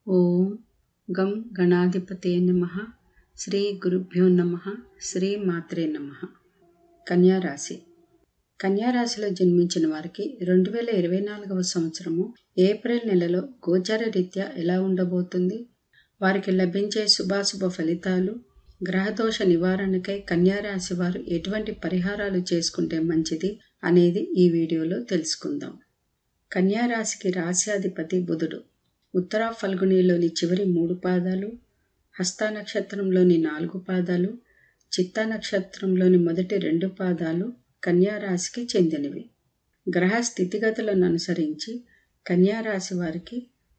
ఓం గం గణాధిపతయే నమః. శ్రీ గురుభ్యో నమః. శ్రీ మాత్రే నమః. కన్యారాశి. కన్యారాశిలో జన్మించిన వారికి 2024వ సంవత్సరము ఏప్రిల్ నెలలో గోచార రీత్యా ఎలా ఉండబోతుంది, వారికి లభించే శుభాశుభ ఫలితాలు, గ్రహదోష నివారణకై కన్యారాశి వారు ఎటువంటి పరిహారాలు చేసుకుంటే మంచిది అనేది ఈ వీడియోలో తెలుసుకుందాం. కన్యారాశికి రాశ్యాధిపతి బుధుడు. ఉత్తర ఫల్గునిలోని చివరి 3 పాదాలు, హస్త నక్షత్రంలోని 4 పాదాలు, చిత్తా నక్షత్రంలోని మొదటి 2 పాదాలు కన్యారాశికి చెందినవి. గ్రహ స్థితిగతులను అనుసరించి కన్యారాశి వారికి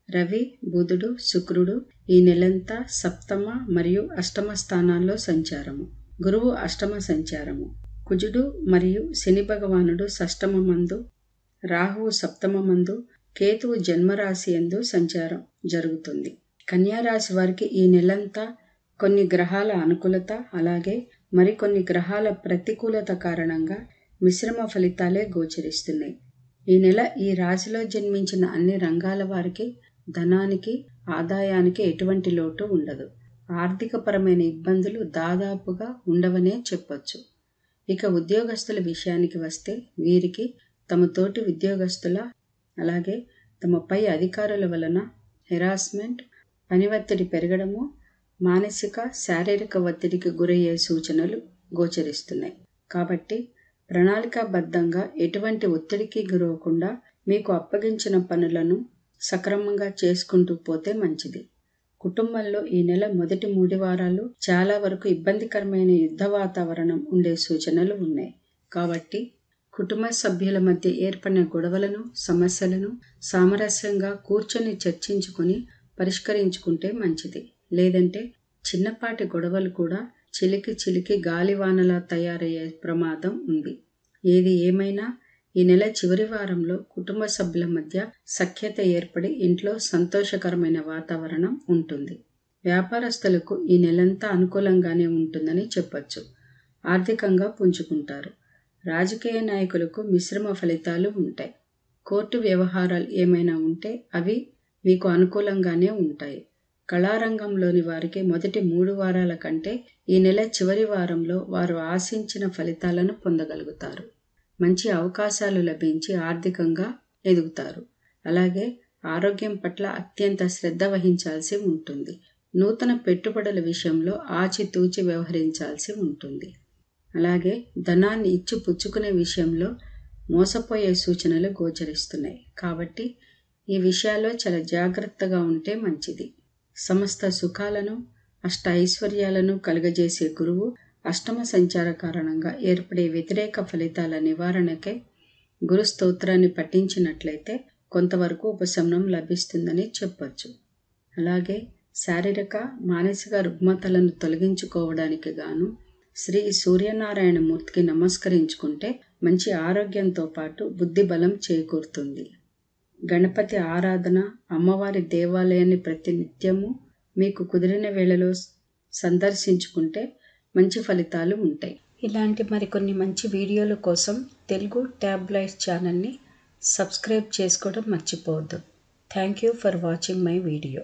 రవి, బుధుడు, శుక్రుడు ఈ నెలంతా సప్తమ మరియు అష్టమ స్థానాల్లో సంచారము, గురువు అష్టమ సంచారము, కుజుడు మరియు శని భగవానుడు షష్టమందు, రాహువు సప్తమందు, కేతువు జన్మరాశి యందు సంచారం జరుగుతుంది. కన్యారాశి వారికి ఈ నెలంతా కొన్ని గ్రహాల అనుకూలత, అలాగే మరికొన్ని గ్రహాల ప్రతికూలత కారణంగా మిశ్రమ ఫలితాలే గోచరిస్తున్నాయి. ఈ నెల ఈ రాశిలో జన్మించిన అన్ని రంగాల వారికి ధనానికి, ఆదాయానికి ఎటువంటి లోటు ఉండదు. ఆర్థికపరమైన ఇబ్బందులు దాదాపుగా ఉండవనే చెప్పొచ్చు. ఇక ఉద్యోగస్తుల విషయానికి వస్తే వీరికి తమ తోటి ఉద్యోగస్తుల, అలాగే తమ పై అధికారుల వలన హెరాస్మెంట్, పని ఒత్తిడి పెరగడము, మానసిక శారీరక ఒత్తిడికి గురయ్యే సూచనలు గోచరిస్తున్నాయి. కాబట్టి ప్రణాళికాబద్ధంగా ఎటువంటి ఒత్తిడికి గురవకుండా మీకు అప్పగించిన పనులను సక్రమంగా చేసుకుంటూ పోతే మంచిది. కుటుంబంలో ఈ నెల మొదటి 3 వారాలు చాలా వరకు ఇబ్బందికరమైన యుద్ధ వాతావరణం ఉండే సూచనలు ఉన్నాయి. కాబట్టి కుటుంబ సభ్యుల మధ్య ఏర్పడిన గొడవలను, సమస్యలను సామరస్యంగా కూర్చొని చర్చించుకొని పరిష్కరించుకుంటే మంచిది. లేదంటే చిన్నపాటి గొడవలు కూడా చిలికి గాలివానలా తయారయ్యే ప్రమాదం ఉంది. ఏది ఏమైనా ఈ నెల చివరి వారంలో కుటుంబ సభ్యుల మధ్య సఖ్యత ఏర్పడి ఇంట్లో సంతోషకరమైన వాతావరణం ఉంటుంది. వ్యాపారస్తులకు ఈ నెలంతా అనుకూలంగానే ఉంటుందని చెప్పొచ్చు. ఆర్థికంగా పుంజుకుంటారు. రాజకీయ నాయకులకు మిశ్రమ ఫలితాలు ఉంటాయి. కోర్టు వ్యవహారాలు ఏమైనా ఉంటే అవి మీకు అనుకూలంగానే ఉంటాయి. కళారంగంలోని వారికి మొదటి 3 వారాల కంటే ఈ నెల చివరి వారంలో వారు ఆశించిన ఫలితాలను పొందగలుగుతారు. మంచి అవకాశాలు లభించి ఆర్థికంగా ఎదుగుతారు. అలాగే ఆరోగ్యం పట్ల అత్యంత శ్రద్ధ వహించాల్సి ఉంటుంది. నూతన పెట్టుబడుల విషయంలో ఆచితూచి వ్యవహరించాల్సి ఉంటుంది. అలాగే ధనాన్ని ఇచ్చి పుచ్చుకునే విషయంలో మోసపోయే సూచనలు గోచరిస్తున్నాయి. కాబట్టి ఈ విషయాల్లో చాలా జాగ్రత్తగా ఉంటే మంచిది. సమస్త సుఖాలను, అష్ట ఐశ్వర్యాలను కలుగజేసే గురువు అష్టమ సంచార కారణంగా ఏర్పడే వ్యతిరేక ఫలితాల నివారణకై గురు స్తోత్రాన్ని పఠించినట్లయితే కొంతవరకు ఉపశమనం లభిస్తుందని చెప్పొచ్చు. అలాగే శారీరక, మానసిక రుగ్మతలను తొలగించుకోవడానికి గాను శ్రీ సూర్యనారాయణ మూర్తికి నమస్కరించుకుంటే మంచి ఆరోగ్యంతో పాటు బుద్ధి బలం చేకూరుతుంది. గణపతి ఆరాధన, అమ్మవారి దేవాలయాన్ని ప్రతినిత్యము మీకు కుదిరిన వేళలో సందర్శించుకుంటే మంచి ఫలితాలు ఉంటాయి. ఇలాంటి మరికొన్ని మంచి వీడియోల కోసం తెలుగు ట్యాబ్లైట్స్ ఛానల్ని సబ్స్క్రైబ్ చేసుకోవడం మర్చిపోవద్దు. Thank you for watching my video.